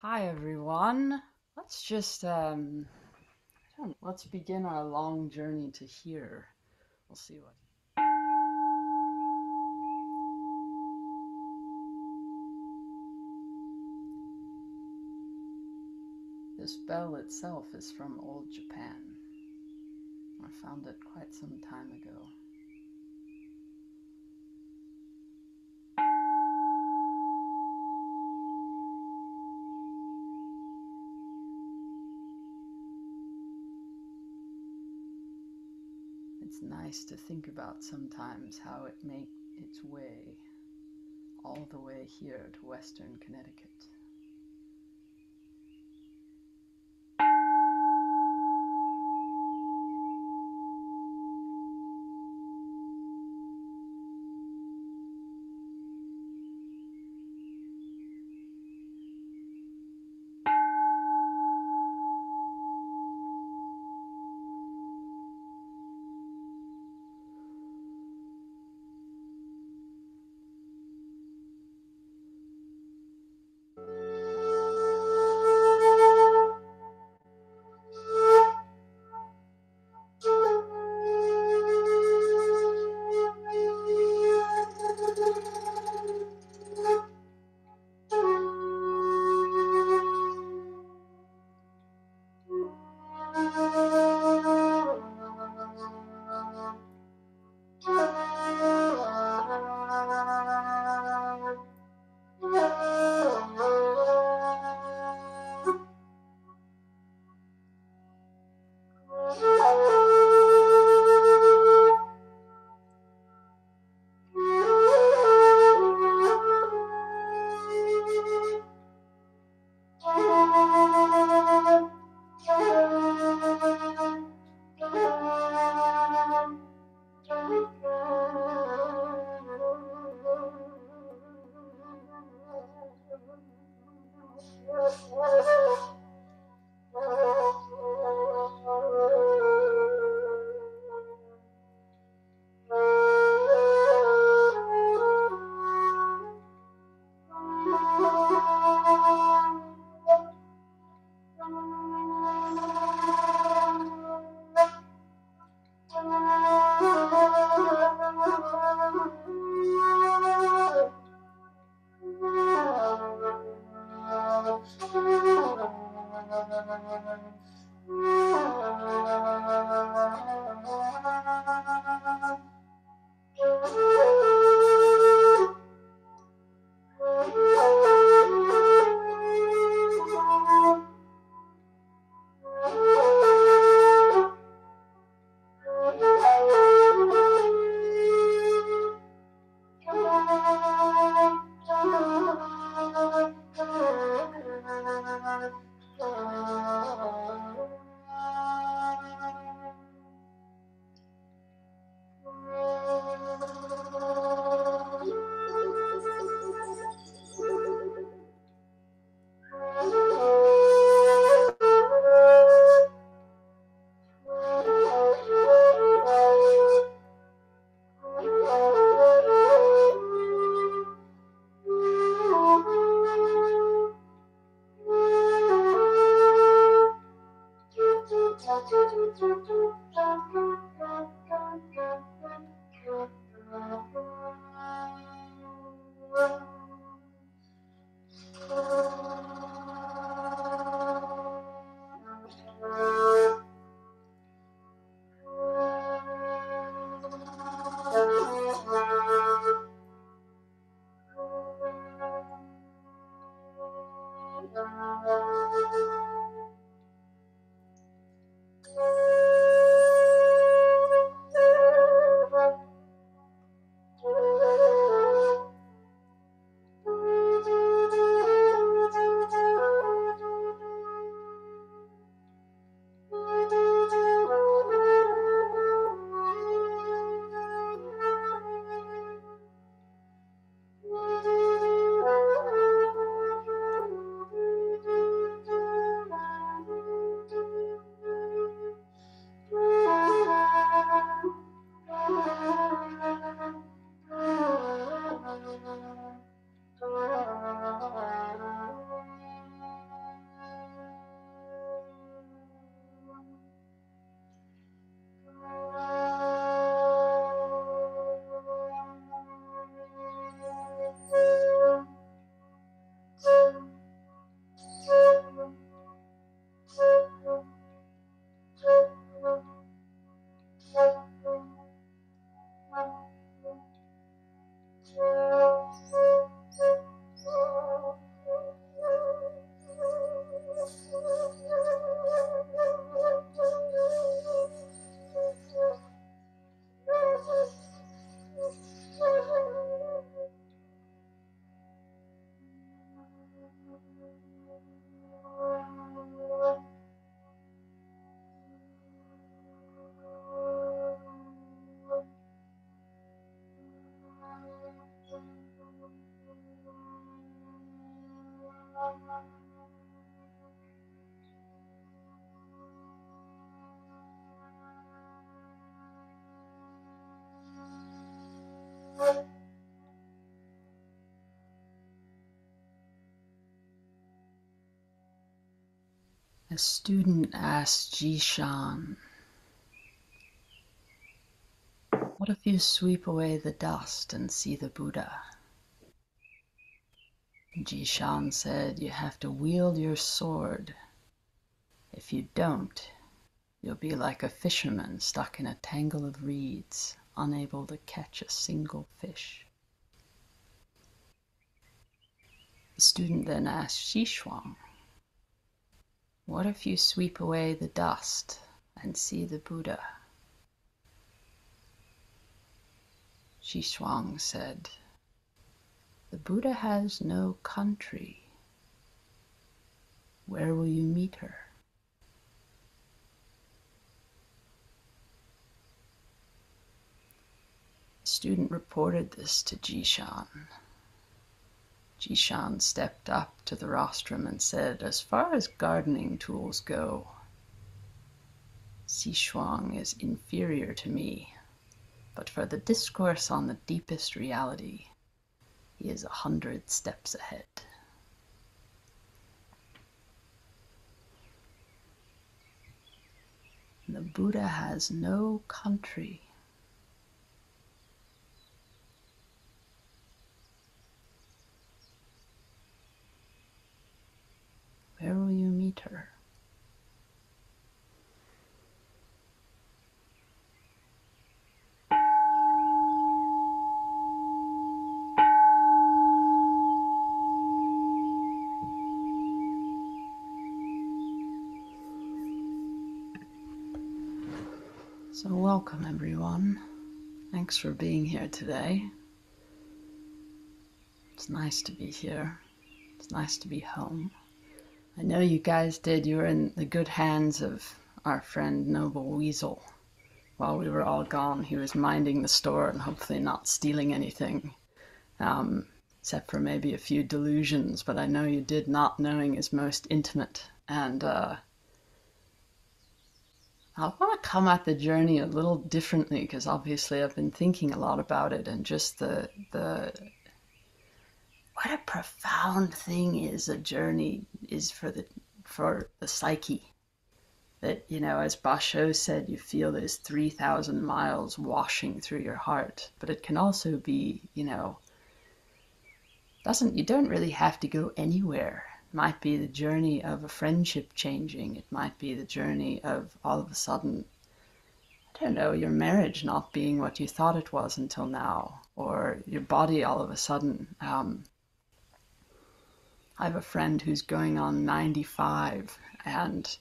Hi everyone. Let's just let's begin our long journey to here. We'll see what this bell itself is from old Japan. I found it quite some time ago. It's nice to think about sometimes how it made its way all the way here to Western Connecticut. A student asked Jishan, "What if you sweep away the dust and see the Buddha?" Jishan said, "You have to wield your sword. If you don't, you'll be like a fisherman stuck in a tangle of reeds, unable to catch a single fish." The student then asked Xishuang, "What if you sweep away the dust and see the Buddha?" Xishuang said, "The Buddha has no country. Where will you meet her?" The student reported this to Jishan. Jishan stepped up to the rostrum and said, "As far as gardening tools go, Xishuang is inferior to me, but for the discourse on the deepest reality, he is 100 steps ahead." The Buddha has no country. Where will you meet her? So welcome, everyone. Thanks for being here today. It's nice to be here. It's nice to be home. I know you guys did. You were in the good hands of our friend Noble Weasel. While we were all gone, he was minding the store and hopefully not stealing anything, except for maybe a few delusions. But I know you did not knowing is most intimate. And I want to come at the journey a little differently because obviously I've been thinking a lot about it and just the what a profound thing is a journey is for the psyche. That, you know, as Basho said, you feel there's 3,000 miles washing through your heart, but it can also be, you know, you don't really have to go anywhere. It might be the journey of a friendship changing. It might be the journey of all of a sudden, I don't know, your marriage not being what you thought it was until now, or your body all of a sudden. I have a friend who's going on 95 and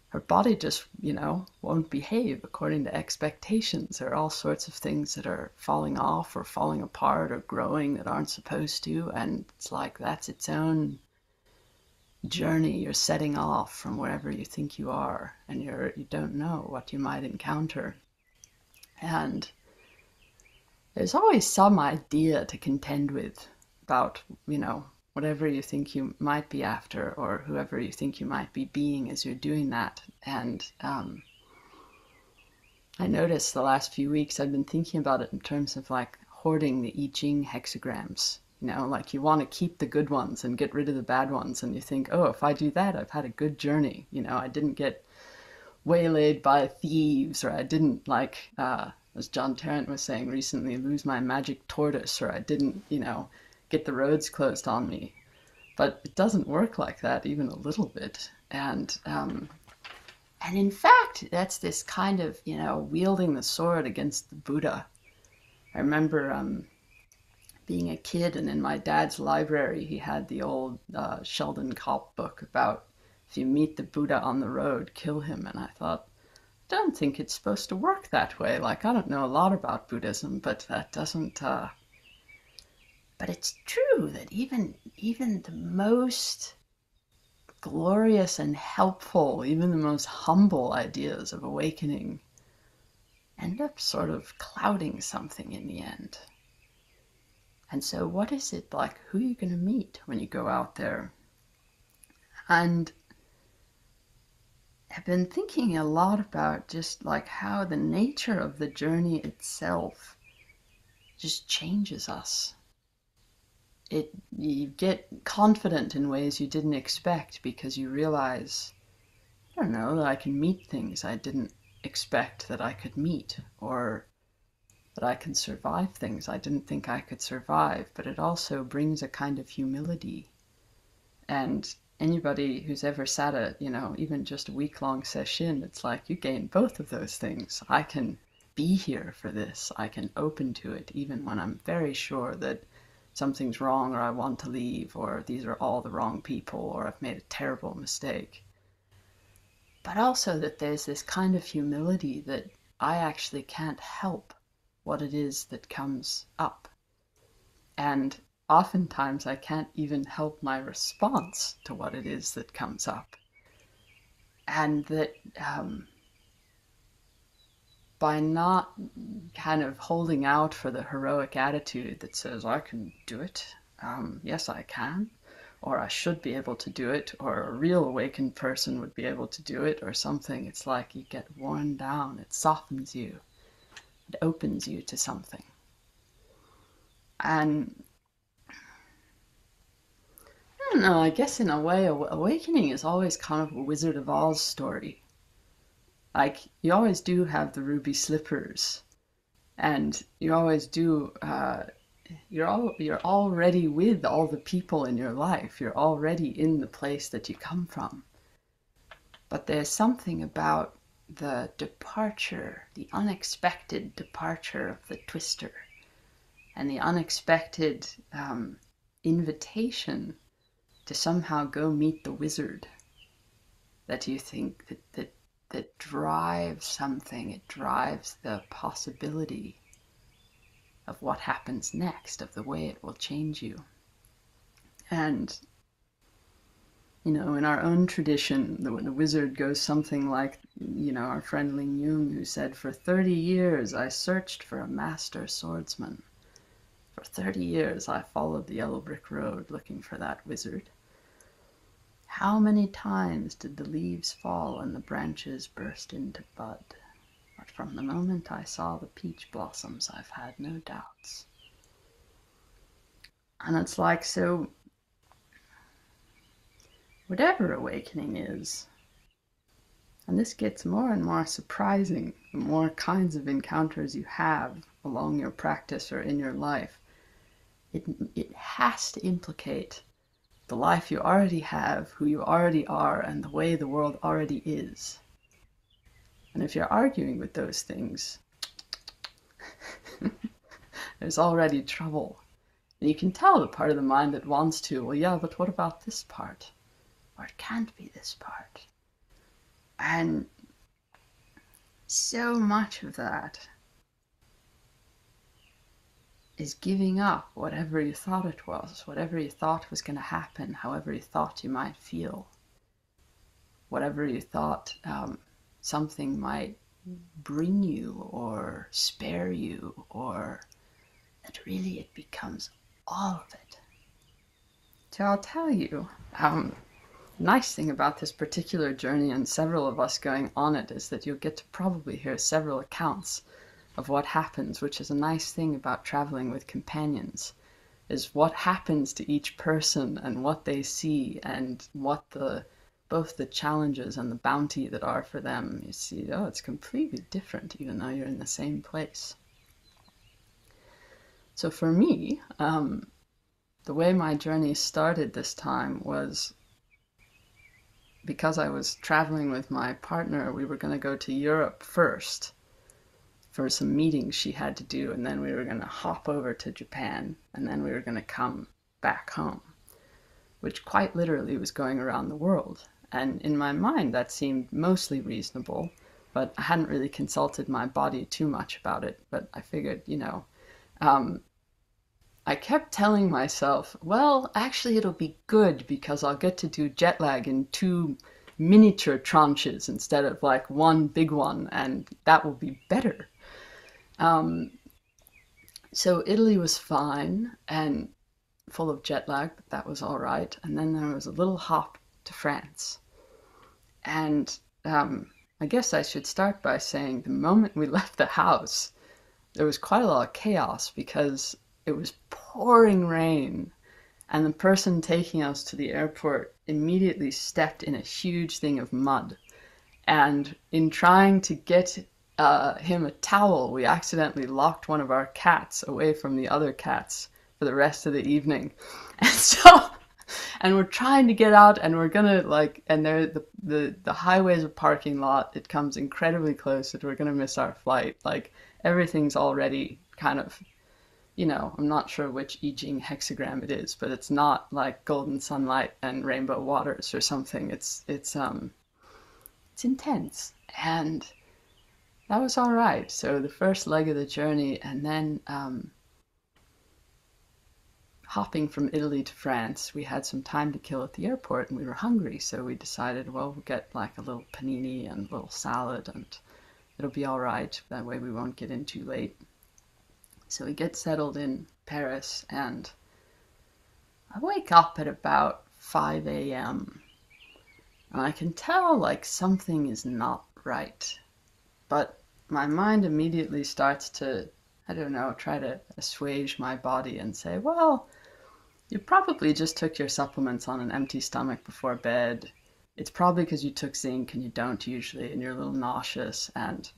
her body just, you know, won't behave according to expectations. There are all sorts of things that are falling off or falling apart or growing that aren't supposed to. And it's like that's its own journey. You're setting off from wherever you think you are, and you don't know what you might encounter. And there's always some idea to contend with about, you know, whatever you think you might be after or whoever you think you might be being as you're doing that. And I noticed the last few weeks I've been thinking about it in terms of like hoarding the I Ching hexagrams. You know, like you want to keep the good ones and get rid of the bad ones. And you think, oh, if I do that, I've had a good journey. You know, I didn't get waylaid by thieves, or I didn't, like, as John Tarrant was saying recently, lose my magic tortoise, or I didn't, you know, get the roads closed on me. But it doesn't work like that even a little bit. And in fact, that's this kind of, you know, wielding the sword against the Buddha. I remember being a kid, and in my dad's library, he had the old Sheldon Kopp book about if you meet the Buddha on the road, kill him. And I thought, I don't think it's supposed to work that way. Like, I don't know a lot about Buddhism, but that doesn't. But it's true that even the most glorious and helpful, even the most humble ideas of awakening end up sort of clouding something in the end. And so what is it like? Who are you going to meet when you go out there? And I've been thinking a lot about just like how the nature of the journey itself just changes us. You get confident in ways you didn't expect because you realize I don't know, that I can meet things I didn't expect that I could meet, or that I can survive things I didn't think I could survive, but it also brings a kind of humility. And anybody who's ever sat a, even just a week-long session, it's like you gain both of those things. I can be here for this. I can open to it, even when I'm very sure that something's wrong or I want to leave or these are all the wrong people or I've made a terrible mistake. But also that there's this kind of humility that I actually can't help what it is that comes up. And oftentimes I can't even help my response to what it is that comes up. And that by not kind of holding out for the heroic attitude that says, I can do it, yes, I can, or I should be able to do it, or a real awakened person would be able to do it, or something, it's like you get worn down, it softens you, it opens you to something. And I don't know, I guess in a way, awakening is always kind of a Wizard of Oz story. Like, you always do have the ruby slippers, and you always do, you're already with all the people in your life. You're already in the place that you come from. But there's something about the departure, the unexpected departure of the twister, and the unexpected invitation to somehow go meet the wizard, that you think that drives something. It drives the possibility of what happens next, of the way it will change you. And, in our own tradition, the wizard goes something like, our friend Ling Yung, who said, for 30 years I searched for a master swordsman. For 30 years I followed the yellow brick road looking for that wizard. How many times did the leaves fall and the branches burst into bud? But from the moment I saw the peach blossoms, I've had no doubts. And it's like, so whatever awakening is, and this gets more and more surprising the more kinds of encounters you have along your practice or in your life, it has to implicate the life you already have, who you already are, and the way the world already is. And if you're arguing with those things, there's already trouble. And you can tell the part of the mind that wants to, well, yeah, but what about this part? Or it can't be this part. And so much of that is giving up whatever you thought it was, whatever you thought was going to happen, however you thought you might feel, whatever you thought something might bring you or spare you, or that really it becomes all of it. So I'll tell you, nice thing about this particular journey and several of us going on it is that you'll get to probably hear several accounts of what happens, which is a nice thing about traveling with companions, is what happens to each person and what they see and what both the challenges and the bounty that are for them. You see, oh, it's completely different even though you're in the same place. So for me, the way my journey started this time was because I was traveling with my partner. We were going to go to Europe first for some meetings she had to do, and then we were going to hop over to Japan, and then we were going to come back home, which quite literally was going around the world. And in my mind, that seemed mostly reasonable, but I hadn't really consulted my body too much about it. But I figured, I kept telling myself, well, actually it'll be good because I'll get to do jet lag in 2 miniature tranches instead of like one big one, and that will be better. So Italy was fine and full of jet lag, but that was all right. And then there was a little hop to France. And I guess I should start by saying the moment we left the house, there was quite a lot of chaos because it was pouring rain, and the person taking us to the airport immediately stepped in a huge thing of mud. And in trying to get him a towel, we accidentally locked one of our cats away from the other cats for the rest of the evening. And so, and we're trying to get out, and we're gonna like, and there the highway's a parking lot. It comes incredibly close that we're gonna miss our flight. Like everything's already kind of, I'm not sure which I Ching hexagram it is, but it's not like golden sunlight and rainbow waters or something. It's intense, and that was all right. So the first leg of the journey, and then hopping from Italy to France, we had some time to kill at the airport, and we were hungry, so we decided, well, we'll get like a little panini and a little salad, and it'll be all right. That way we won't get in too late. So we get settled in Paris, and I wake up at about 5 a.m. and I can tell like something is not right. But my mind immediately starts to, I don't know, try to assuage my body and say, well, you probably just took your supplements on an empty stomach before bed. It's probably because you took zinc and you don't usually, and you're a little nauseous. And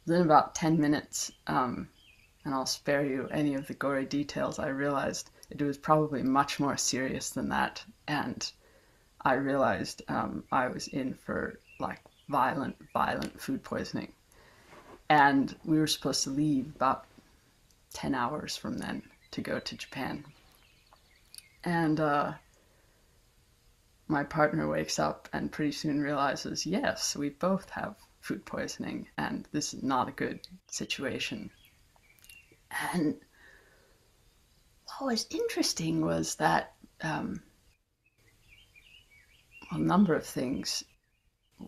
within about 10 minutes, and I'll spare you any of the gory details, I realized it was probably much more serious than that. And I realized I was in for like violent food poisoning. And we were supposed to leave about 10 hours from then to go to Japan. And my partner wakes up and pretty soon realizes, yes, we both have food poisoning, and this is not a good situation. And what was interesting was that a number of things.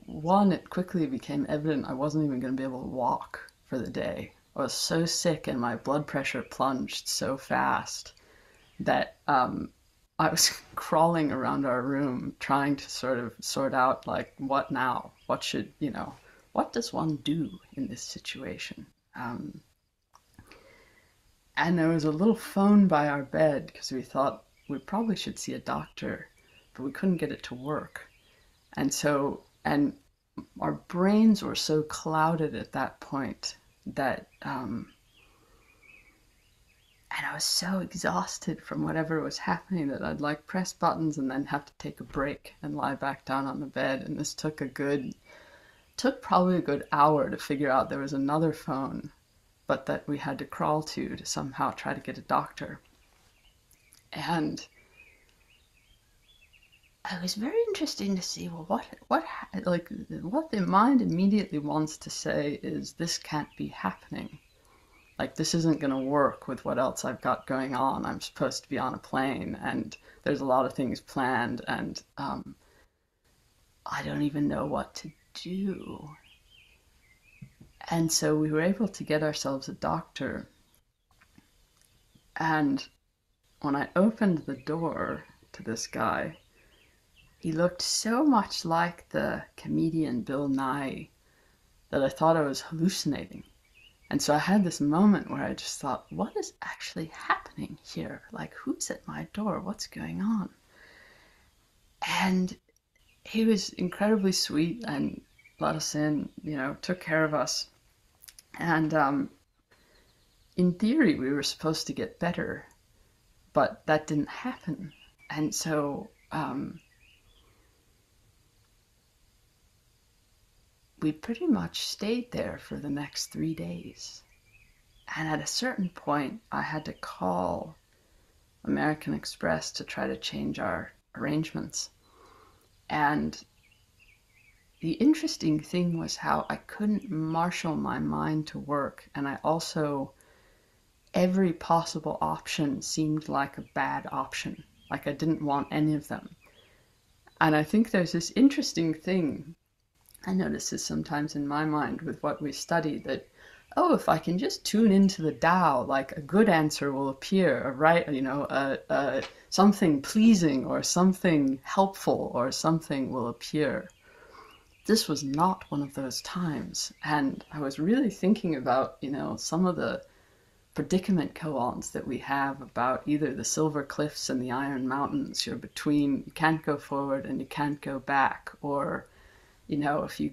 One, it quickly became evident I wasn't even going to be able to walk for the day. I was so sick and my blood pressure plunged so fast that I was crawling around our room trying to sort of sort out like, what now? What should, what does one do in this situation? And there was a little phone by our bed because we thought we probably should see a doctor, but we couldn't get it to work. And our brains were so clouded at that point that, and I was so exhausted from whatever was happening that I'd like press buttons and then have to take a break and lie back down on the bed. And this took probably a good hour to figure out there was another phone, but that we had to crawl to somehow try to get a doctor. And it was very interesting to see, well, what the mind immediately wants to say is, this can't be happening. Like, this isn't going to work with what else I've got going on. I'm supposed to be on a plane, and there's a lot of things planned, and I don't even know what to do. And so we were able to get ourselves a doctor. And when I opened the door to this guy, he looked so much like the comedian Bill Nye that I thought I was hallucinating. And so I had this moment where I just thought, what is actually happening here? Like, who's at my door? What's going on? And he was incredibly sweet and let us in, took care of us. And in theory, we were supposed to get better, but that didn't happen. And so we pretty much stayed there for the next 3 days. And at a certain point, I had to call American Express to try to change our arrangements. And the interesting thing was how I couldn't marshal my mind to work. And I also, every possible option seemed like a bad option. Like I didn't want any of them. And I think there's this interesting thing, I notice this sometimes in my mind with what we study, that, oh, if I can just tune into the Tao, like a good answer will appear, something pleasing or something helpful or something will appear. This was not one of those times. And I was really thinking about, some of the predicament koans that we have about either the Silver Cliffs and the Iron Mountains. You're between, you can't go forward and you can't go back, or if you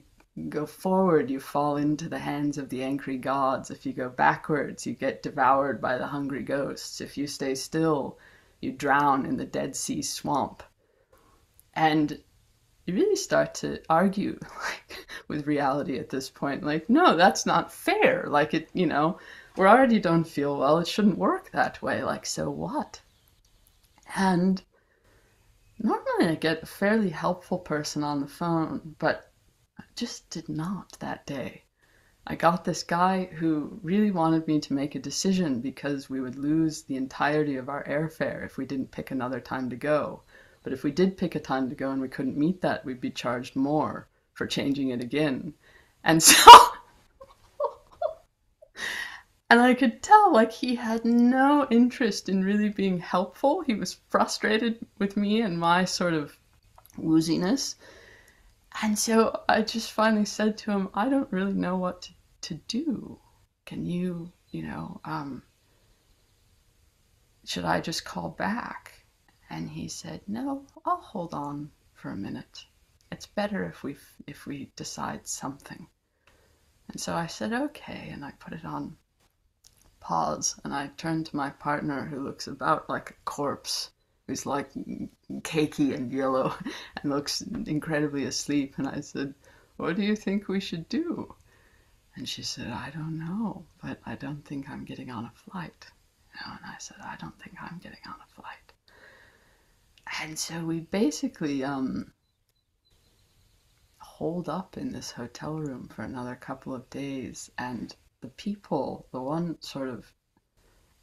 go forward, you fall into the hands of the angry gods. If you go backwards, you get devoured by the hungry ghosts. If you stay still, you drown in the Dead Sea swamp. And you really start to argue with reality at this point. Like, no, that's not fair. Like, we already don't feel well. It shouldn't work that way. Like, so what? And normally I get a fairly helpful person on the phone, but I just did not that day. I got this guy who really wanted me to make a decision because we would lose the entirety of our airfare if we didn't pick another time to go. But if we did pick a time to go and we couldn't meet that, we'd be charged more for changing it again. And so, and I could tell like he had no interest in really being helpful. He was frustrated with me and my sort of wooziness. And so I just finally said to him, I don't really know what to do. Can you, should I just call back? And he said, no, I'll hold on for a minute. It's better if we decide something. And so I said, okay, and I put it on pause, and I turned to my partner, who looks about like a corpse, who's like cakey and yellow and looks incredibly asleep, and I said, what do you think we should do? And she said, I don't know, but I don't think I'm getting on a flight. And I said, I don't think I'm getting on a flight. And so we basically holed up in this hotel room for another couple of days, and the people, the one sort of,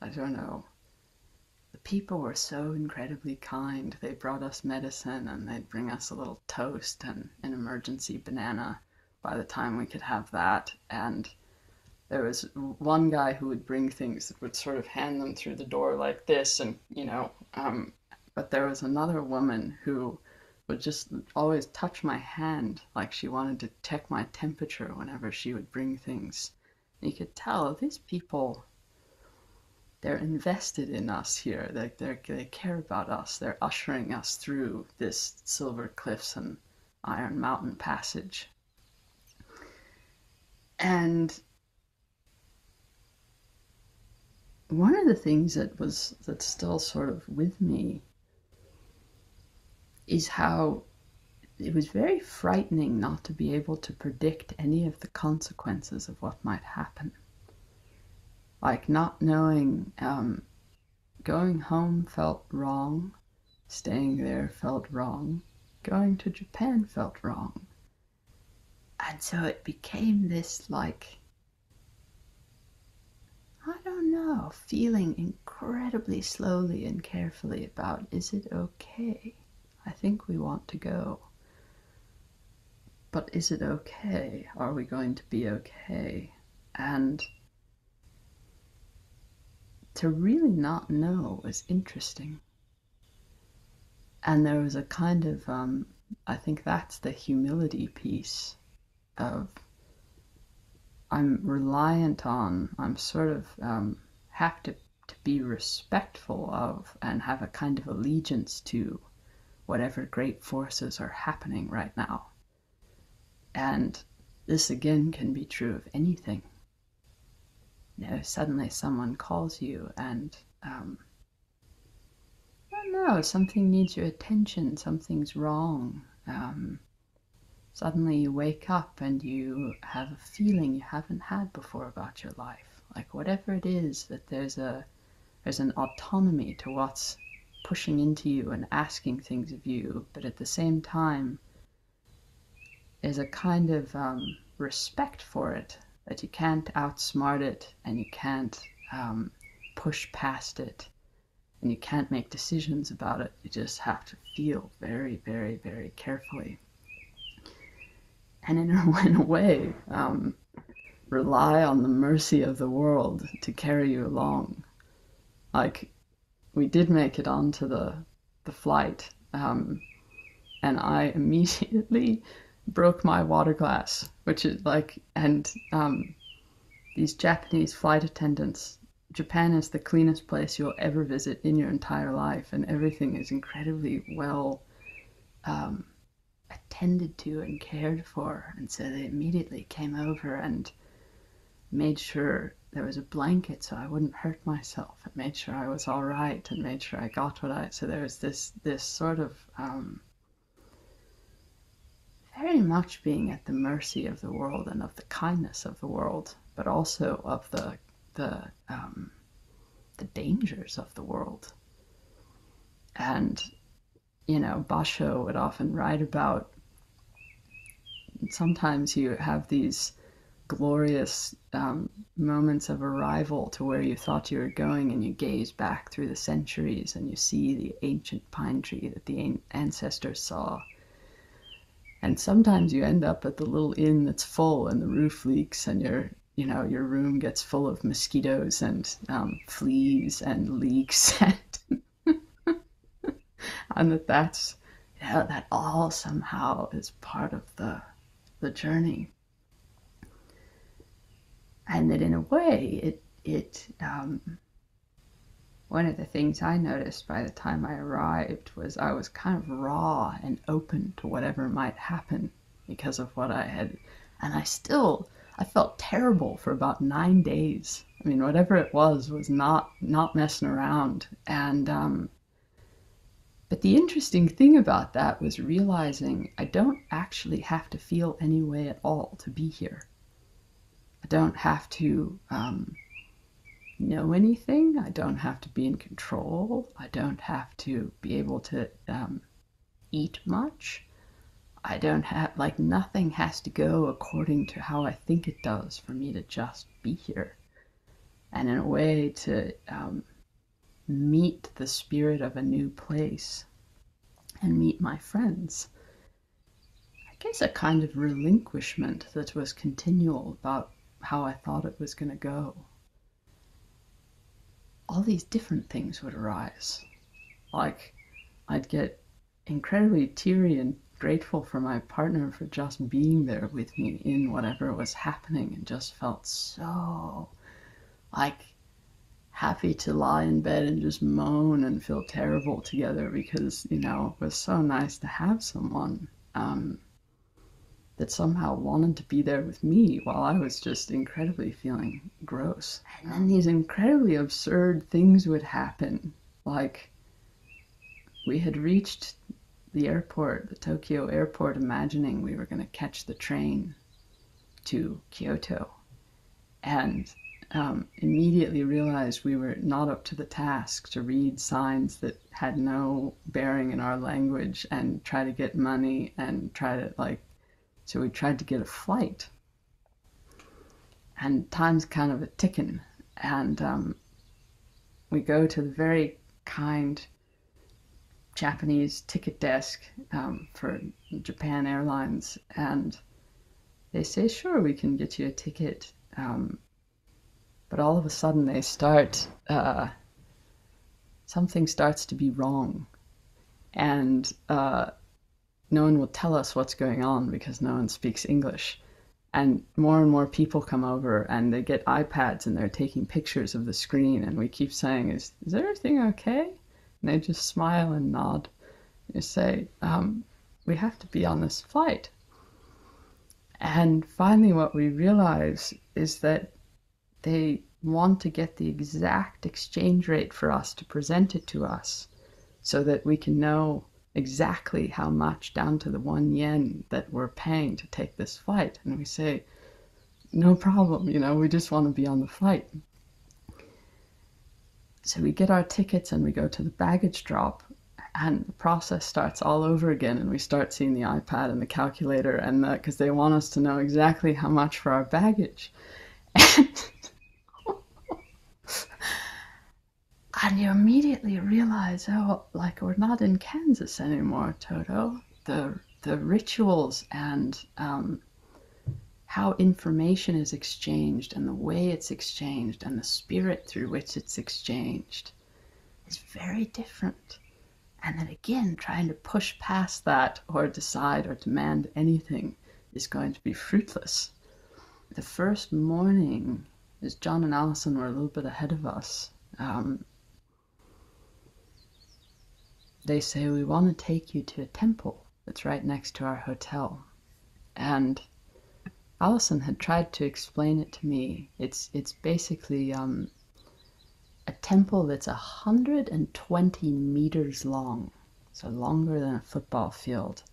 I don't know, the people were so incredibly kind. They brought us medicine, and they'd bring us a little toast and an emergency banana by the time we could have that. And there was one guy who would bring things that would sort of hand them through the door like this, and but there was another woman who would just always touch my hand like she wanted to check my temperature whenever she would bring things. And you could tell these people, they're invested in us here. They care about us. They're ushering us through this Silver Cliffs and Iron Mountain passage. And one of the things that's still sort of with me is how it was very frightening not to be able to predict any of the consequences of what might happen. Like not knowing, going home felt wrong, staying there felt wrong, going to Japan felt wrong. And so it became this like, I don't know, feeling incredibly slowly and carefully about, is it okay? I think we want to go. But is it okay? Are we going to be okay? And to really not know was interesting. And there was a kind of, I think that's the humility piece of, I'm sort of have to be respectful of and have a kind of allegiance to whatever great forces are happening right now. And this again can be true of anything. Suddenly someone calls you and, I don't know, something needs your attention, something's wrong. Suddenly you wake up and you have a feeling you haven't had before about your life. Like whatever it is, that there's an autonomy to what's pushing into you and asking things of you, but at the same time, there's a kind of respect for it, that you can't outsmart it, and you can't push past it, and you can't make decisions about it. You just have to feel very, very, very carefully. And in a way, rely on the mercy of the world to carry you along. Like, we did make it onto the flight, and I immediately broke my water glass, which is like, and these Japanese flight attendants, Japan is the cleanest place you'll ever visit in your entire life, and everything is incredibly well attended tended to and cared for. And so they immediately came over and made sure there was a blanket so I wouldn't hurt myself, and made sure I was all right, and made sure I got so there was this sort of very much being at the mercy of the world and of the kindness of the world, but also of the dangers of the world. And Basho would often write about, sometimes you have these glorious moments of arrival to where you thought you were going, and you gaze back through the centuries and you see the ancient pine tree that the ancestors saw. And sometimes you end up at the little inn that's full and the roof leaks, and your room gets full of mosquitoes and fleas and leaks, and that all somehow is part of the journey. And that in a way, one of the things I noticed by the time I arrived was I was kind of raw and open to whatever might happen because of what I had. And I felt terrible for about 9 days. I mean, whatever it was not messing around. And, but the interesting thing about that was realizing I don't actually have to feel any way at all to be here. I don't have to know anything. I don't have to be in control. I don't have to be able to eat much. I don't have, nothing has to go according to how I think it does for me to just be here. And in a way to meet the spirit of a new place and meet my friends. I guess a kind of relinquishment that was continual about how I thought it was going to go. All these different things would arise. I'd get incredibly teary and grateful for my partner for just being there with me in whatever was happening, and just felt so happy to lie in bed and just moan and feel terrible together, because it was so nice to have someone that somehow wanted to be there with me while I was just incredibly feeling gross. And then these incredibly absurd things would happen. We had reached the airport, the Tokyo airport, imagining we were going to catch the train to Kyoto, and immediately realized we were not up to the task to read signs that had no bearing in our language and try to get money and try to so we tried to get a flight, and time's kind of a ticking, and we go to the very kind Japanese ticket desk for Japan Airlines, and they say, sure, we can get you a ticket, but all of a sudden they start, something starts to be wrong, and no one will tell us what's going on because no one speaks English. And more people come over, and they get iPads and they're taking pictures of the screen, and we keep saying, is everything okay? And they just smile and nod. You say, we have to be on this flight. And finally what we realize is that they want to get the exact exchange rate for us to present it to us, so that we can know exactly how much, down to the 1 yen, that we're paying to take this flight. And we say, no problem, we just want to be on the flight. So we get our tickets and we go to the baggage drop, and the process starts all over again, and we start seeing the iPad and the calculator, and because they want us to know exactly how much for our baggage. And you immediately realize, we're not in Kansas anymore, Toto. The rituals and how information is exchanged, and the way it's exchanged, and the spirit through which it's exchanged is very different. And then again, trying to push past that or decide or demand anything is going to be fruitless. The first morning, as John and Allison were a little bit ahead of us, they say, we want to take you to a temple. that's right next to our hotel. And Allison had tried to explain it to me. It's basically a temple that's 120 meters long, so longer than a football field,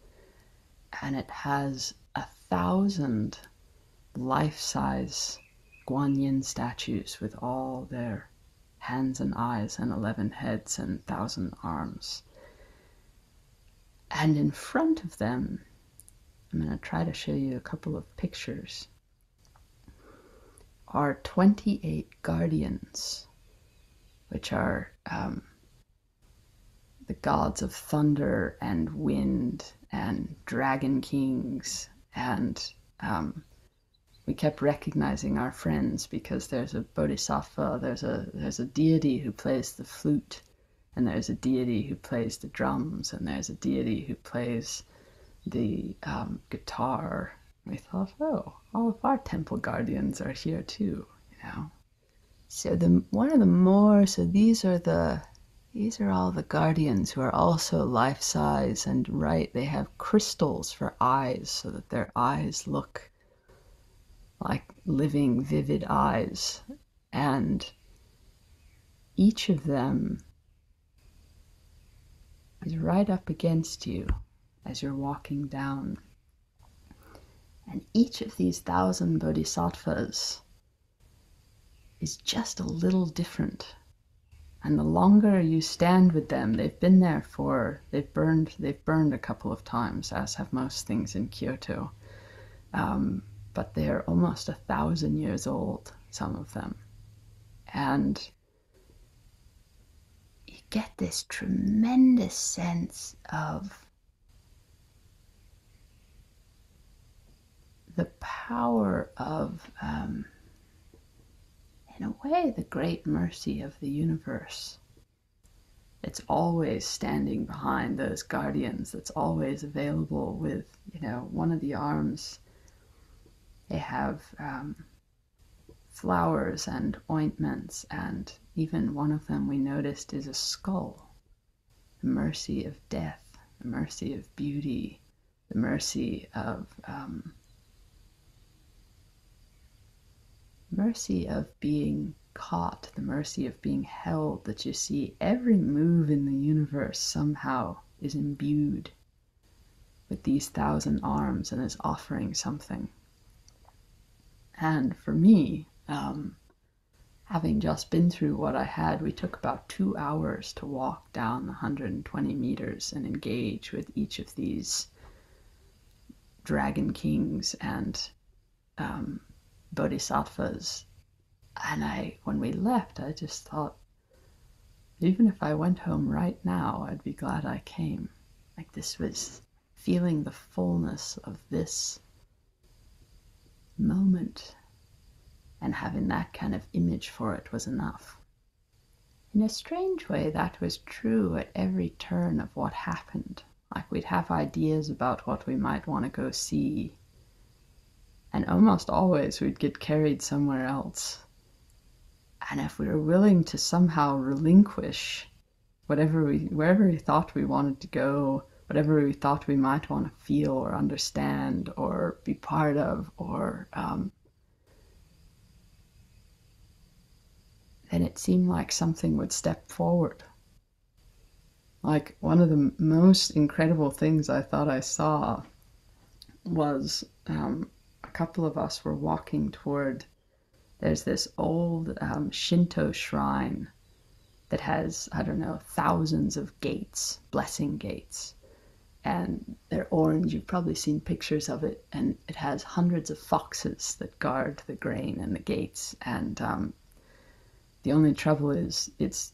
and it has 1,000 life-size Guanyin statues with all their hands and eyes and 11 heads and 1,000 arms. And in front of them, I'm going to try to show you a couple of pictures, are 28 guardians, which are the gods of thunder and wind and dragon kings. And we kept recognizing our friends because there's a bodhisattva, there's a deity who plays the flute, and there's a deity who plays the drums, and there's a deity who plays the guitar. We thought, oh, all of our temple guardians are here too, you know. So these are all the guardians who are also life-size, and they have crystals for eyes so that their eyes look like living, vivid eyes. And each of them is right up against you as you're walking down. And each of these 1,000 bodhisattvas is just a little different. And the longer you stand with them, they've burned a couple of times, as have most things in Kyoto. But they're almost 1,000 years old, some of them. And you get this tremendous sense of the power of, in a way, the great mercy of the universe. It's always standing behind those guardians. It's always available with, one of the arms. They have flowers and ointments, and even one of them we noticed is a skull. The mercy of death, the mercy of beauty, the mercy of being caught, the mercy of being held, that you see every move in the universe somehow is imbued with these 1,000 arms and is offering something. And for me, having just been through what I had, we took about 2 hours to walk down 120 meters and engage with each of these dragon kings and bodhisattvas. And when we left, I just thought, even if I went home right now, I'd be glad I came. Like, this was feeling the fullness of this moment, and having that kind of image for it was enough. In a strange way, that was true at every turn of what happened. Like, we'd have ideas about what we might want to go see, and almost always we'd get carried somewhere else. And if we were willing to somehow relinquish wherever we thought we wanted to go, whatever we thought we might want to feel or understand or be part of, or then it seemed like something would step forward. Like, one of the most incredible things I thought I saw was a couple of us were walking toward, there's this old Shinto shrine that has, I don't know, thousands of gates, blessing gates. And they're orange, you've probably seen pictures of it, and it has hundreds of foxes that guard the grain and the gates. And the only trouble is it's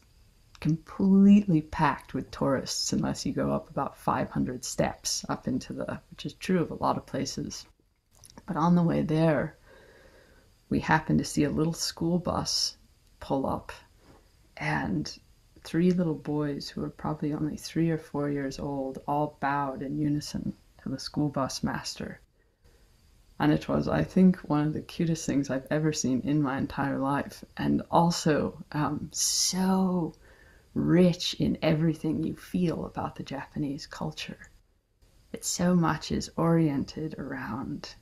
completely packed with tourists unless you go up about 500 steps up into which is true of a lot of places. But on the way there, we happened to see a little school bus pull up, and 3 little boys who were probably only 3 or 4 years old all bowed in unison to the school bus master. And it was, I think, one of the cutest things I've ever seen in my entire life, and also so rich in everything you feel about the Japanese culture. It so much is oriented around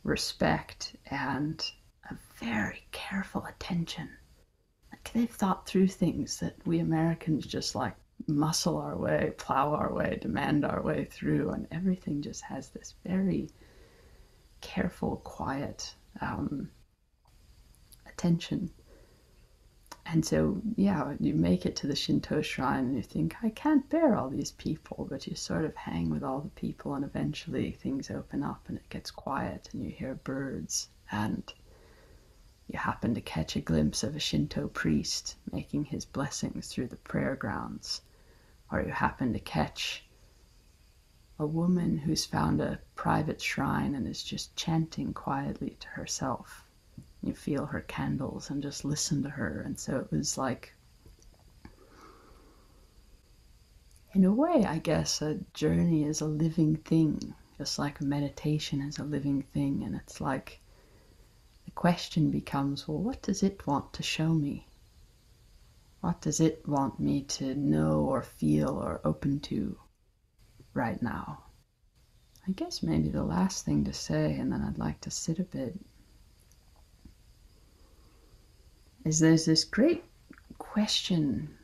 respect and a very careful attention. Like they've thought through things that we Americans just like muscle our way, plow our way, demand our way through, and everything just has this very careful, quiet attention. And so, yeah, you make it to the Shinto shrine and you think, I can't bear all these people, but you sort of hang with all the people, and eventually things open up and it gets quiet and you hear birds, and you happen to catch a glimpse of a Shinto priest making his blessings through the prayer grounds, or you happen to catch a woman who's found a private shrine and is just chanting quietly to herself. You feel her candles and just listen to her. And so it was like, in a way, I guess, a journey is a living thing, just like meditation is a living thing. And it's like the question becomes, well, what does it want to show me? What does it want me to know or feel or open to right now? I guess maybe the last thing to say, and then I'd like to sit a bit, is there's this great question.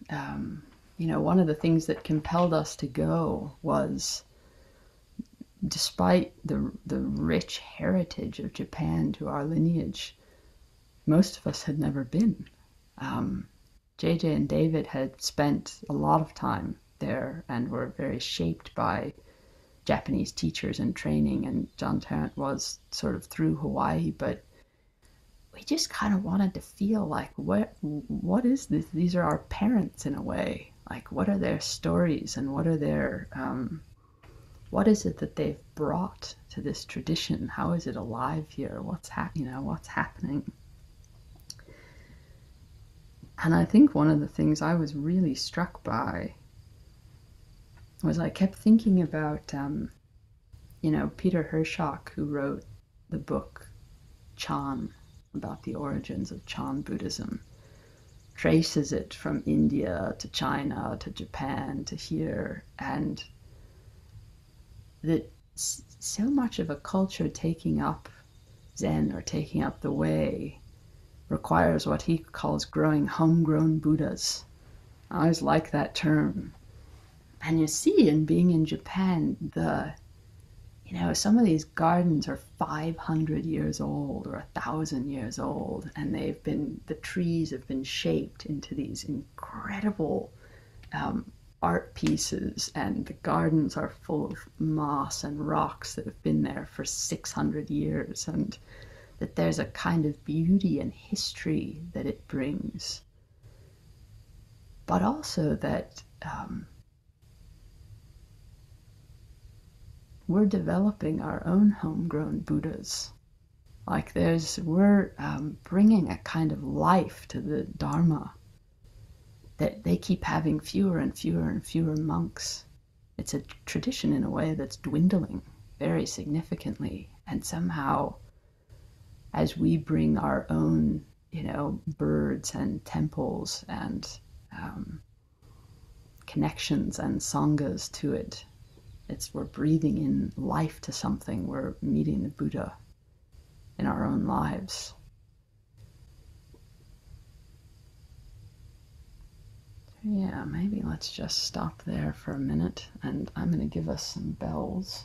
One of the things that compelled us to go was, despite the rich heritage of Japan to our lineage, most of us had never been. JJ and David had spent a lot of time there and were very shaped by Japanese teachers and training, and John Tarrant was sort of through Hawaii, but we just kind of wanted to feel like, what is this? These are our parents in a way. Like, what are their stories, and what are their what is it that they've brought to this tradition? How is it alive here? What's happening? And I think one of the things I was really struck by was I kept thinking about Peter Hershock, who wrote the book Chan, about the origins of Chan Buddhism, traces it from India to China to Japan to here, and that so much of a culture taking up Zen or taking up the way requires what he calls growing homegrown Buddhas. I always like that term. And you see in being in Japan, some of these gardens are 500 years old or 1,000 years old, and the trees have been shaped into these incredible art pieces, and the gardens are full of moss and rocks that have been there for 600 years, and that there's a kind of beauty and history that it brings. But also that we're developing our own homegrown Buddhas. Like we're bringing a kind of life to the Dharma, that they keep having fewer and fewer and fewer monks. It's a tradition in a way that's dwindling very significantly. And somehow, as we bring our own, birds and temples and connections and sanghas to it, we're breathing in life to something. We're meeting the Buddha in our own lives. Yeah, maybe let's just stop there for a minute, and I'm going to give us some bells.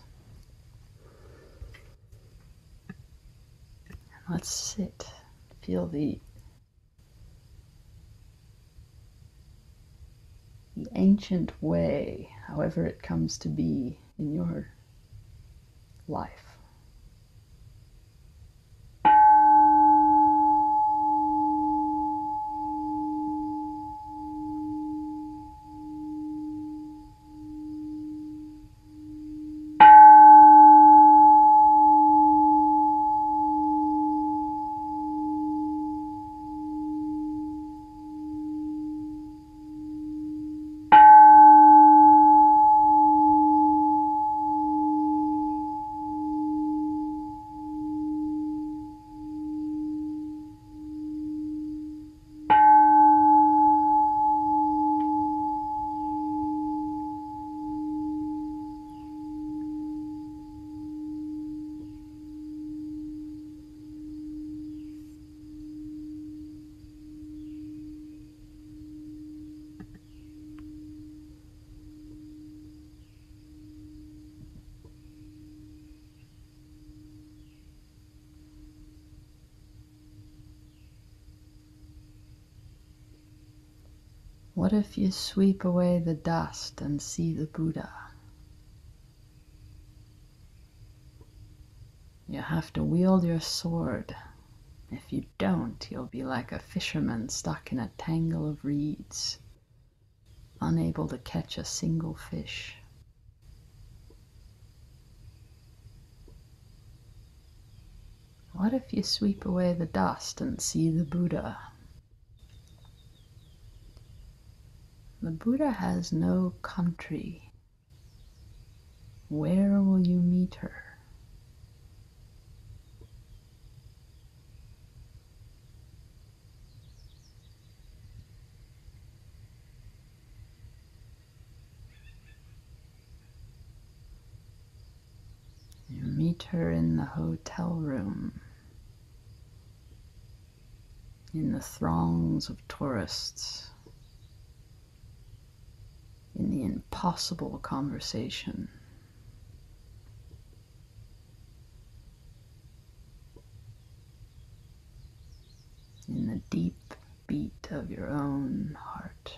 Let's sit, feel the ancient way, however it comes to be in your life. What if you sweep away the dust and see the Buddha? You have to wield your sword. If you don't, you'll be like a fisherman stuck in a tangle of reeds, unable to catch a single fish. What if you sweep away the dust and see the Buddha? The Buddha has no country. Where will you meet her? You meet her in the hotel room, in the throngs of tourists, in the impossible conversation. In the deep beat of your own heart.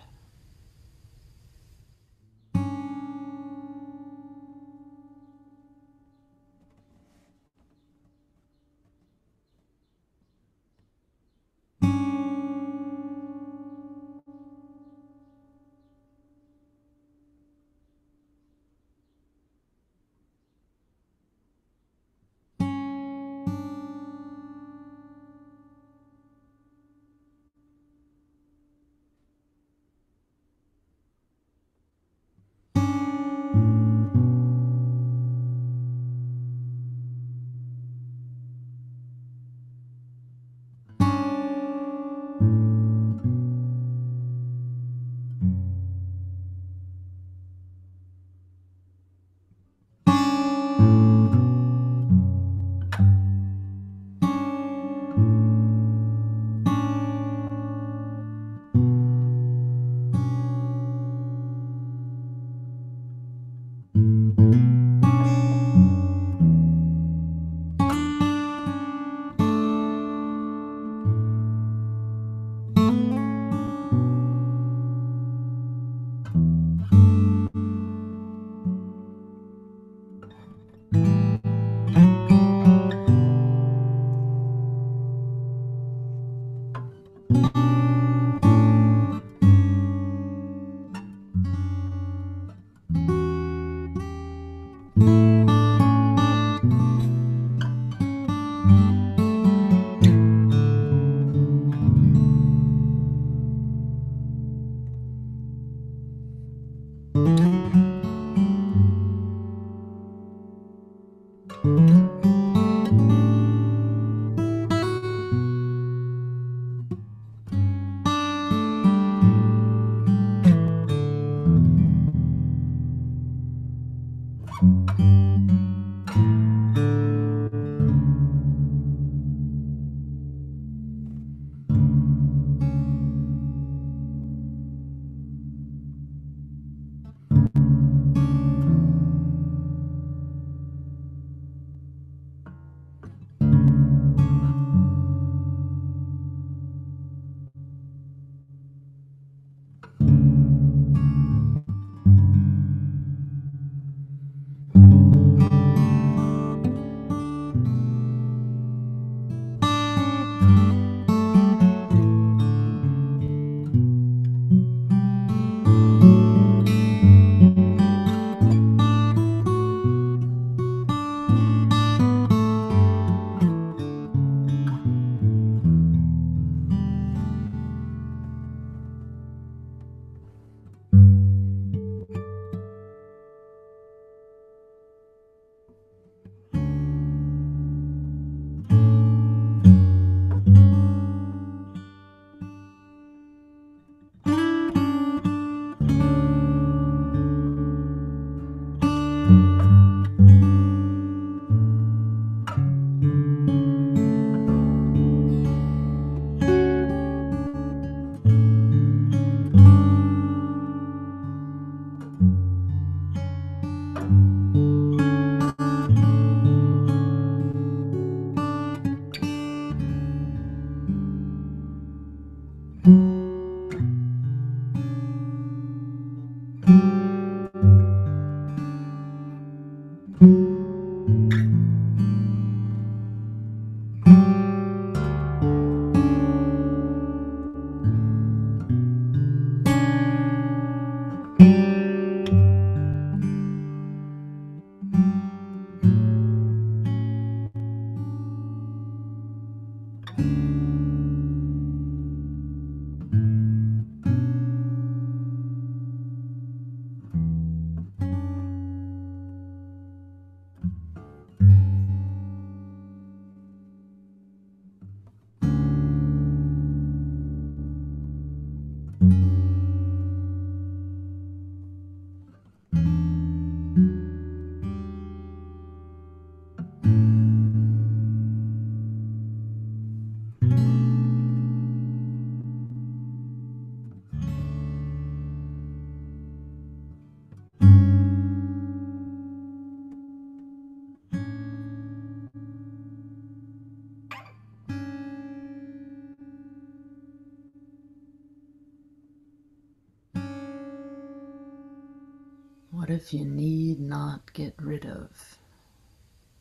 What if you need not get rid of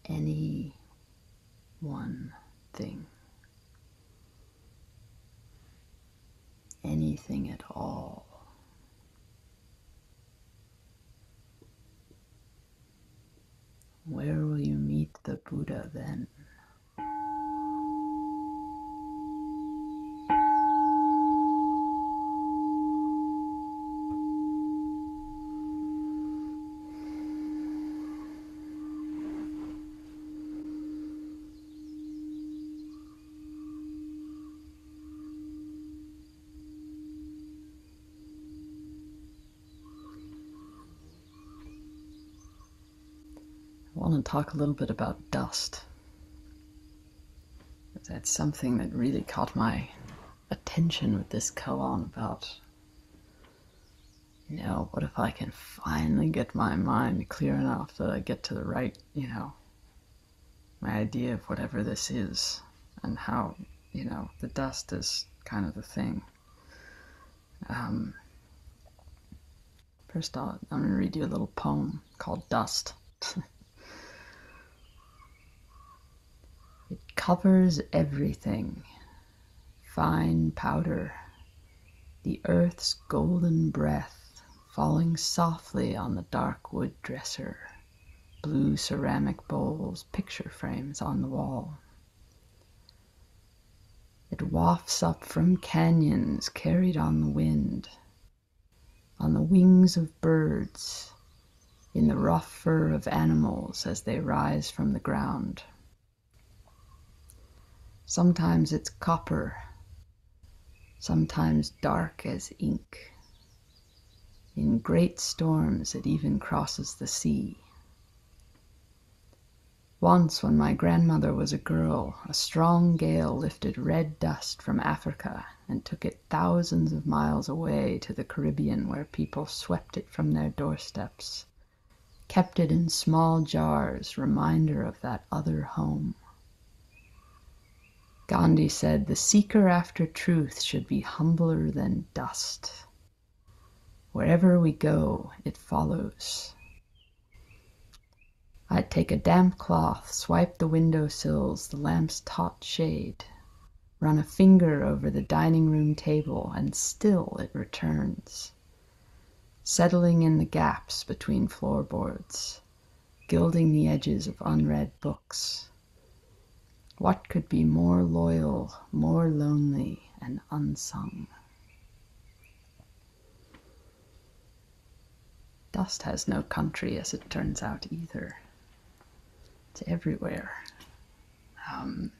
any one thing? Anything at all? Where will you meet the Buddha then? I want to talk a little bit about dust. That's something that really caught my attention with this koan about, what if I can finally get my mind clear enough that I get to the right, my idea of whatever this is, and how, the dust is kind of the thing. First off, I'm going to read you a little poem called Dust. It covers everything, fine powder, the earth's golden breath falling softly on the dark wood dresser, blue ceramic bowls, picture frames on the wall. It wafts up from canyons carried on the wind, on the wings of birds, in the rough fur of animals as they rise from the ground. Sometimes it's copper, sometimes dark as ink. In great storms it even crosses the sea. Once, when my grandmother was a girl, a strong gale lifted red dust from Africa and took it thousands of miles away to the Caribbean, where people swept it from their doorsteps, kept it in small jars, reminder of that other home. Gandhi said, "The seeker after truth should be humbler than dust. Wherever we go, it follows." I'd take a damp cloth, swipe the window sills, the lamp's taut shade, run a finger over the dining room table, and still it returns, settling in the gaps between floorboards, gilding the edges of unread books. What could be more loyal, more lonely, and unsung? Dust has no country, as it turns out, either. It's everywhere. And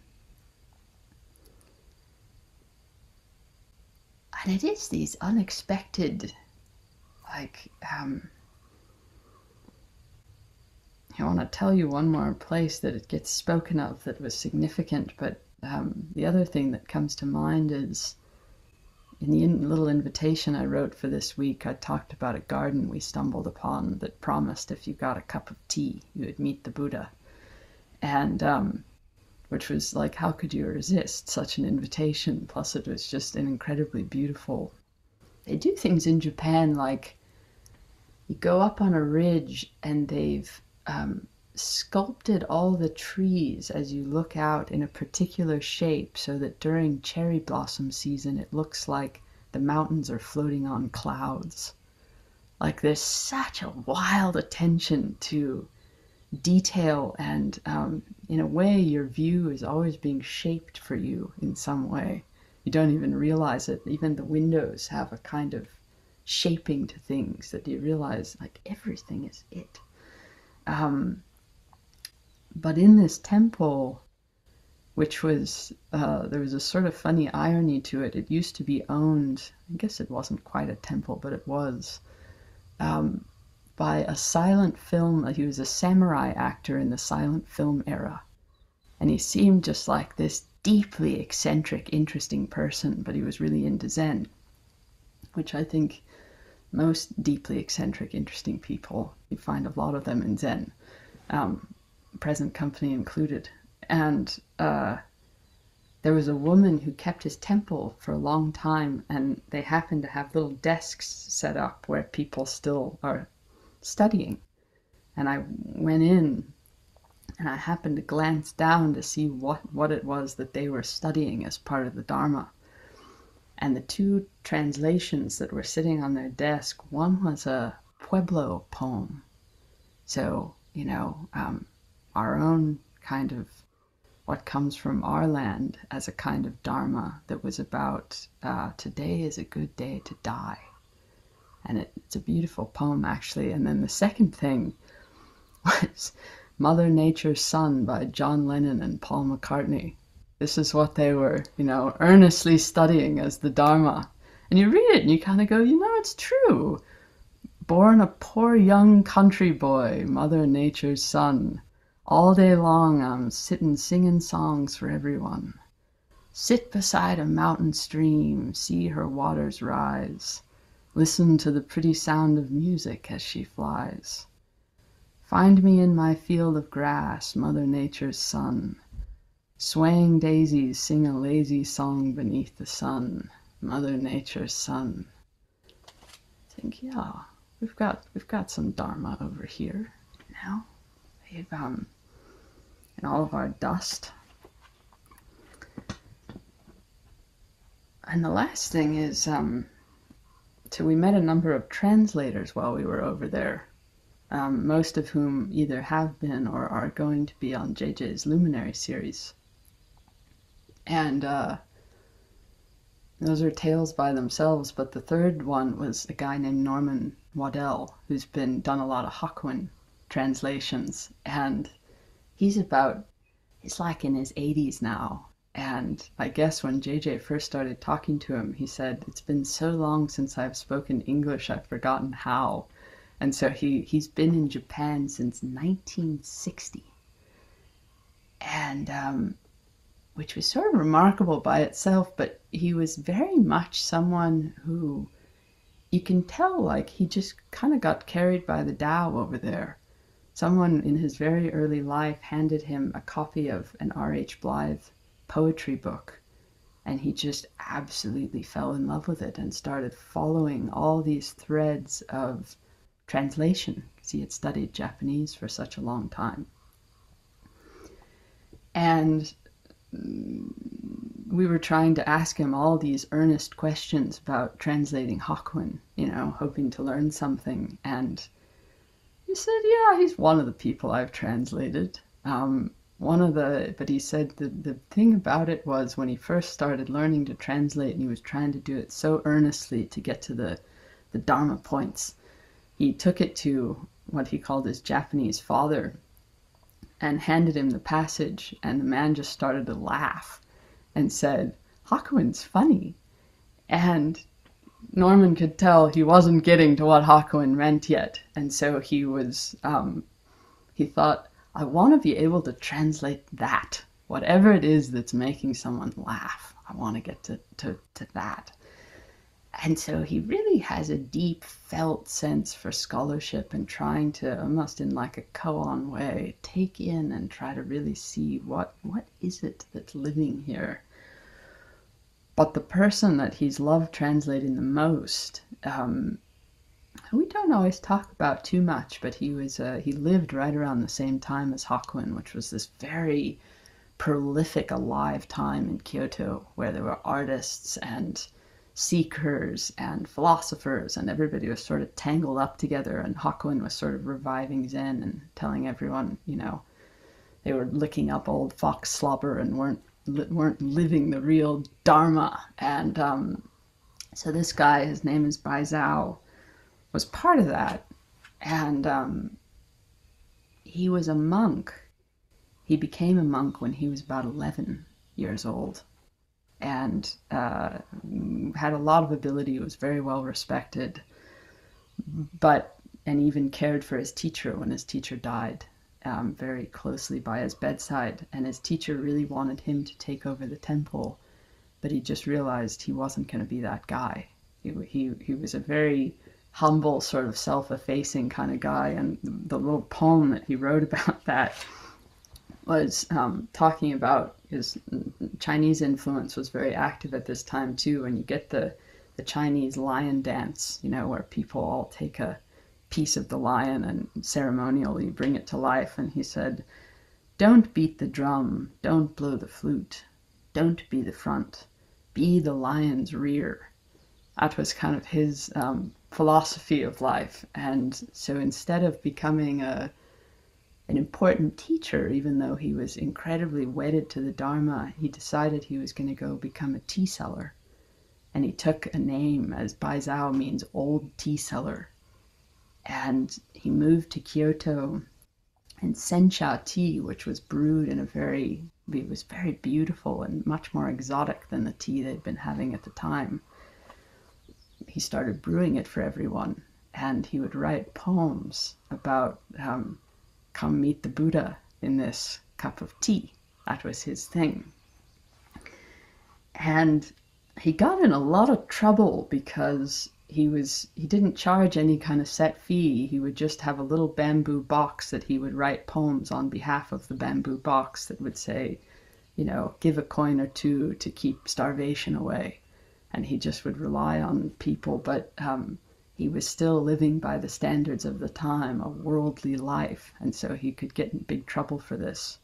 it is these unexpected, I want to tell you one more place that it gets spoken of that was significant, but the other thing that comes to mind is in the little invitation I wrote for this week, I talked about a garden we stumbled upon that promised if you got a cup of tea, you would meet the Buddha. And which was like, how could you resist such an invitation? Plus it was just an incredibly beautiful. They do things in Japan like you go up on a ridge and they've sculpted all the trees as you look out in a particular shape so that during cherry blossom season it looks like the mountains are floating on clouds. Like there's such a wild attention to detail, and in a way your view is always being shaped for you in some way. You don't even realize it. Even the windows have a kind of shaping to things that you realize like everything is it. But in this temple, which was, there was a sort of funny irony to it. It used to be owned, I guess it wasn't quite a temple, but it was, by a silent film. He was a samurai actor in the silent film era. And he seemed just like this deeply eccentric, interesting person, but he was really into Zen, which I think most deeply eccentric, interesting people, you find a lot of them in Zen, present company included. And there was a woman who kept his temple for a long time, and they happened to have little desks set up where people still are studying. And I went in and I happened to glance down to see what it was that they were studying as part of the Dharma. And the two translations that were sitting on their desk, one was a Pueblo poem. So, our own kind of what comes from our land as a kind of Dharma that was about today is a good day to die. And it's a beautiful poem, actually. And then the second thing was Mother Nature's Son by John Lennon and Paul McCartney. This is what they were, earnestly studying as the Dharma. And you read it and you kind of go, it's true. Born a poor young country boy, Mother Nature's son. All day long I'm sitting singing songs for everyone. Sit beside a mountain stream, see her waters rise. Listen to the pretty sound of music as she flies. Find me in my field of grass, Mother Nature's son. Swaying daisies sing a lazy song beneath the sun, Mother Nature's son. I think, yeah, we've got some Dharma over here now. We've in all of our dust. And the last thing is, so we met a number of translators while we were over there, most of whom either have been or are going to be on JJ's Luminary series. And those are tales by themselves, but the third one was a guy named Norman Waddell, who's done a lot of Hakuin translations, and he's like in his 80s now. And I guess when JJ first started talking to him, he said, it's been so long since I've spoken English, I've forgotten how. And so he's been in Japan since 1960. And which was sort of remarkable by itself, but he was very much someone who you can tell, like, he just kind of got carried by the Tao over there. Someone in his very early life handed him a copy of an R.H. Blythe poetry book, and he just absolutely fell in love with it and started following all these threads of translation, because he had studied Japanese for such a long time. And we were trying to ask him all these earnest questions about translating Hakuin, hoping to learn something. And he said, yeah, he's one of the people I've translated. But he said the thing about it was when he first started learning to translate and he was trying to do it so earnestly to get to the Dharma points, he took it to what he called his Japanese father and handed him the passage, and the man just started to laugh and said, Hakuin's funny. And Norman could tell he wasn't getting to what Hakuin meant yet, and so he thought, I want to be able to translate that. Whatever it is that's making someone laugh, I want to get to that. And so he really has a deep felt sense for scholarship and trying to, almost in like a koan way, take in and try to really see what is it that's living here. But the person that he's loved translating the most, we don't always talk about too much, but he lived right around the same time as Hakuin, which was this very prolific, alive time in Kyoto, where there were artists and seekers and philosophers, and everybody was sort of tangled up together, and Hakuin was sort of reviving Zen and telling everyone, they were licking up old fox slobber and weren't living the real Dharma. And so this guy, his name is Bai Zhao, was part of that. And he was a monk. He became a monk when he was about 11 years old, and had a lot of ability, was very well respected, and even cared for his teacher when his teacher died, very closely by his bedside. And his teacher really wanted him to take over the temple, but he just realized he wasn't going to be that guy. He was a very humble, sort of self-effacing kind of guy, and the little poem that he wrote about that was talking about his Chinese influence was very active at this time too, and you get the Chinese lion dance, where people all take a piece of the lion and ceremonially bring it to life. And he said, "Don't beat the drum, don't blow the flute, don't be the front, be the lion's rear." That was kind of his philosophy of life. And so instead of becoming an important teacher, even though he was incredibly wedded to the Dharma, he decided he was going to go become a tea seller. And he took a name, as Baizao means old tea seller. And he moved to Kyoto, and sencha tea, which was brewed in it was very beautiful and much more exotic than the tea they'd been having at the time. He started brewing it for everyone, and he would write poems about come meet the Buddha in this cup of tea. That was his thing. And he got in a lot of trouble because he didn't charge any kind of set fee. He would just have a little bamboo box that he would write poems on behalf of the bamboo box that would say, give a coin or two to keep starvation away. And he just would rely on people, but he was still living by the standards of the time, a worldly life, and so he could get in big trouble for this.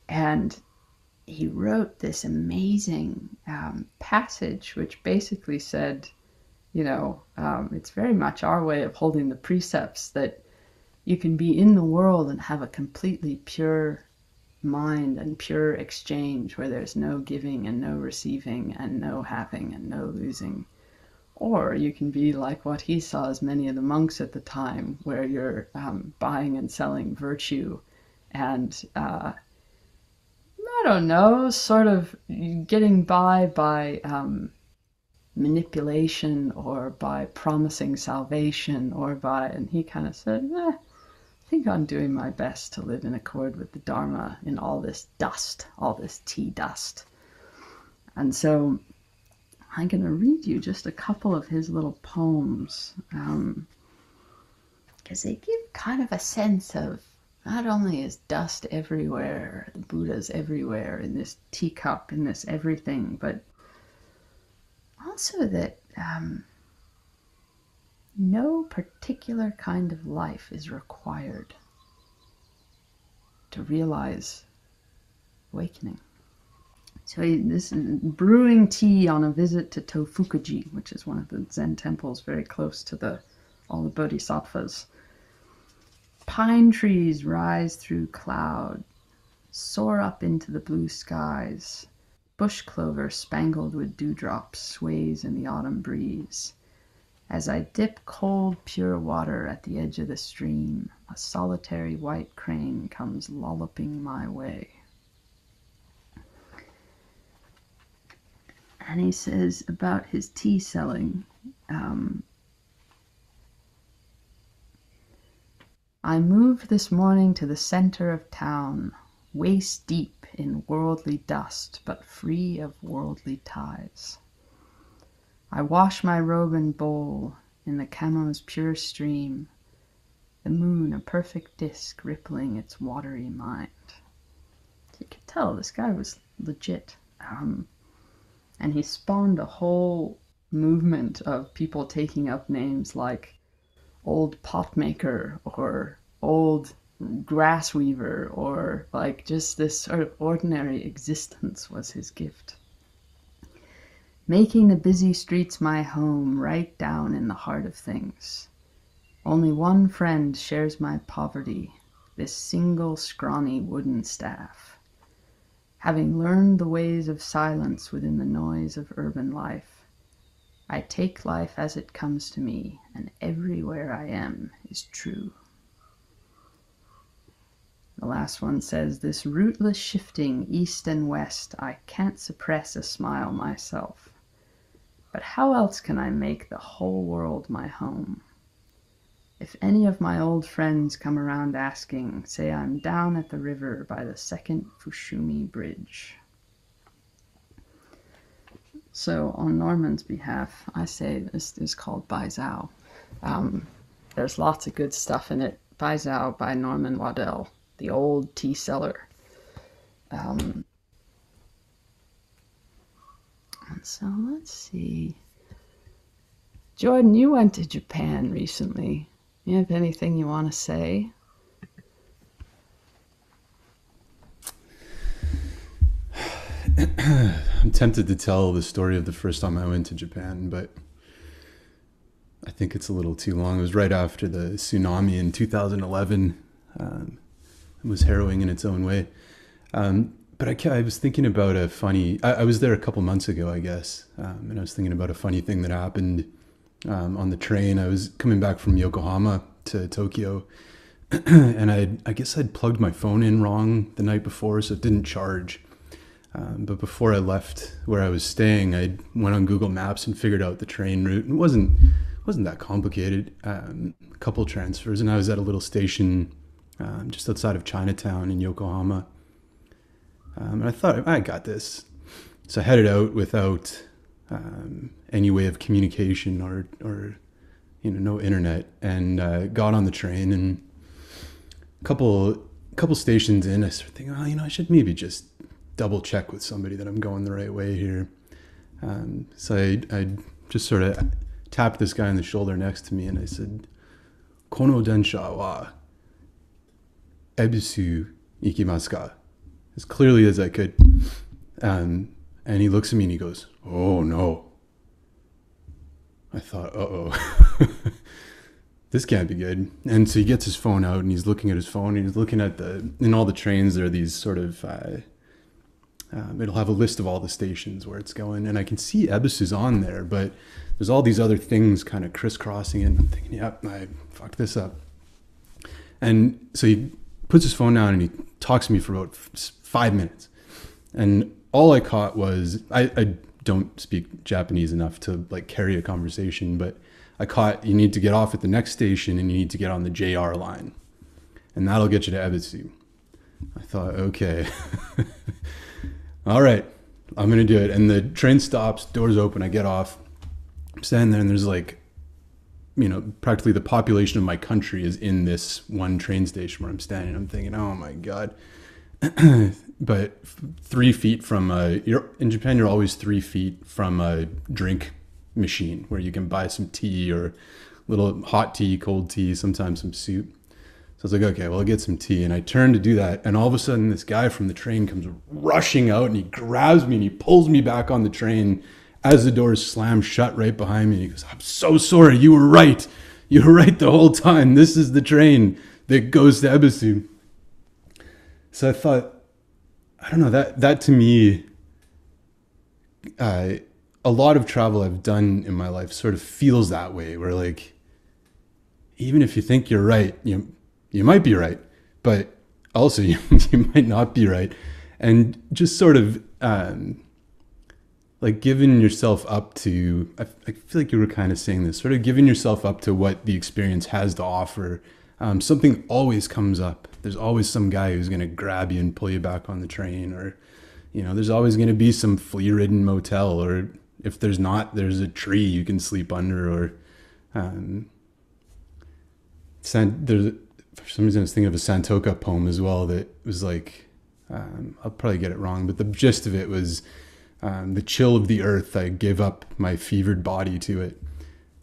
And he wrote this amazing passage which basically said, it's very much our way of holding the precepts, that you can be in the world and have a completely pure mind and pure exchange where there's no giving and no receiving and no having and no losing. Or you can be like what he saw as many of the monks at the time, where you're buying and selling virtue and, I don't know, sort of getting by manipulation or by promising salvation and he kind of said, I think I'm doing my best to live in accord with the Dharma in all this dust, all this tea dust. And so I'm going to read you just a couple of his little poems, because they give kind of a sense of not only is dust everywhere, the Buddha's everywhere in this teacup, in this everything, but also that no particular kind of life is required to realize awakening. So this is brewing tea on a visit to Tofukaji, which is one of the Zen temples very close to all the bodhisattvas. Pine trees rise through cloud, soar up into the blue skies. Bush clover spangled with dewdrops sways in the autumn breeze. As I dip cold, pure water at the edge of the stream, a solitary white crane comes lolloping my way. And he says about his tea selling, I moved this morning to the center of town, waist deep in worldly dust, but free of worldly ties. I wash my robe and bowl in the Kamo's pure stream, the moon a perfect disk rippling its watery mind. You could tell this guy was legit. And he spawned a whole movement of people taking up names like old potmaker or old grass weaver, or like just this sort of ordinary existence was his gift. Making the busy streets my home, right down in the heart of things. Only one friend shares my poverty, this single scrawny wooden staff. Having learned the ways of silence within the noise of urban life, I take life as it comes to me, and everywhere I am is true. The last one says, this rootless shifting east and west, I can't suppress a smile myself. But how else can I make the whole world my home? If any of my old friends come around asking, say I'm down at the river by the second Fushimi Bridge. So on Norman's behalf, I say this is called Baizao. There's lots of good stuff in it. Baizao by Norman Waddell, the old tea seller. And so let's see. Jordan, you went to Japan recently. You have anything you want to say? I'm tempted to tell the story of the first time I went to Japan, but I think it's a little too long. It was right after the tsunami in 2011. It was harrowing in its own way. But I was thinking about a funny. I was there a couple months ago, I guess, and I was thinking about a funny thing that happened on the train. I was coming back from Yokohama to Tokyo, and I guess I'd plugged my phone in wrong the night before, so it didn't charge. But before I left where I was staying, I went on Google Maps and figured out the train route. It wasn't that complicated. A couple transfers, and I was at a little station just outside of Chinatown in Yokohama. And I thought, I got this. So I headed out without any way of communication or no internet, and got on the train. And a couple stations in, I started thinking, I should maybe just double check with somebody that I'm going the right way here. So I just sort of tapped this guy on the shoulder next to me, and I said, "Kono densha wa ebisu ikimasu ka?" As clearly as I could. And he looks at me and he goes, "Oh no." I thought, uh-oh. This can't be good. And so he gets his phone out and he's looking at his phone. And he's looking at in all the trains, there are these sort of, it'll have a list of all the stations where it's going. And I can see Ebisu's on there, but there's all these other things kind of crisscrossing it. And I'm thinking, yep, I fucked this up. And so he puts his phone down and he talks to me for about 5 minutes. And all I caught was, I don't speak Japanese enough to like carry a conversation, but I caught, you need to get off at the next station and you need to get on the JR line. And that'll get you to Ebisu. I thought, okay. All right, I'm going to do it. And the train stops, doors open, I get off. I'm standing there and there's like, practically the population of my country is in this one train station where I'm standing. I'm thinking, oh my God. But 3 feet from in Japan, you're always 3 feet from a drink machine where you can buy some tea or little hot tea, cold tea, sometimes some soup. So I was like, okay, well, I'll get some tea. And I turned to do that. And all of a sudden, this guy from the train comes rushing out and he grabs me and he pulls me back on the train as the doors slam shut right behind me. And he goes, "I'm so sorry. You were right. You were right the whole time. This is the train that goes to Ebisu." So I thought, I don't know, that to me, a lot of travel I've done in my life sort of feels that way, where like, even if you think you're right, you might be right, but also you might not be right. And just sort of like giving yourself up to, I feel like you were kind of saying this, sort of giving yourself up to what the experience has to offer. Something always comes up. There's always some guy who's going to grab you and pull you back on the train, or, there's always going to be some flea-ridden motel, or if there's not, there's a tree you can sleep under, or there's, for some reason I was thinking of a Santoka poem as well that was like, I'll probably get it wrong, but the gist of it was, the chill of the earth, I give up my fevered body to it.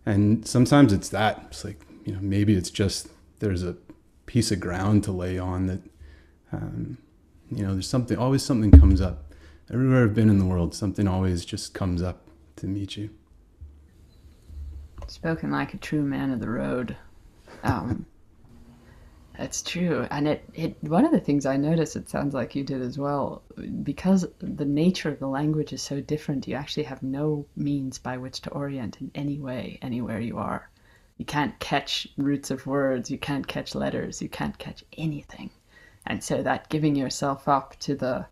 And sometimes it's that. It's like, maybe it's just there's a piece of ground to lay on that, there's always something comes up. Everywhere I've been in the world, something always just comes up to meet you. Spoken like a true man of the road. That's true. And it one of the things I noticed, it sounds like you did as well, because the nature of the language is so different, you actually have no means by which to orient in any way anywhere you are. You can't catch roots of words, you can't catch letters, you can't catch anything. And so that giving yourself up to the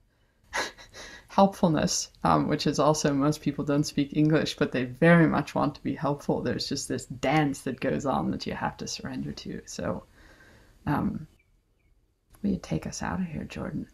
helpfulness, which is also, most people don't speak English, but they very much want to be helpful. There's just this dance that goes on that you have to surrender to. So, will you take us out of here, Jordan?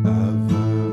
I've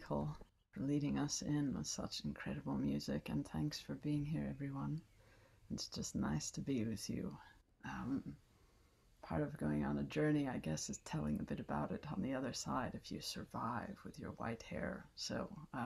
Michael, for leading us in with such incredible music, and thanks for being here, everyone. It's just nice to be with you. Part of going on a journey, I guess, is telling a bit about it on the other side if you survive with your white hair. So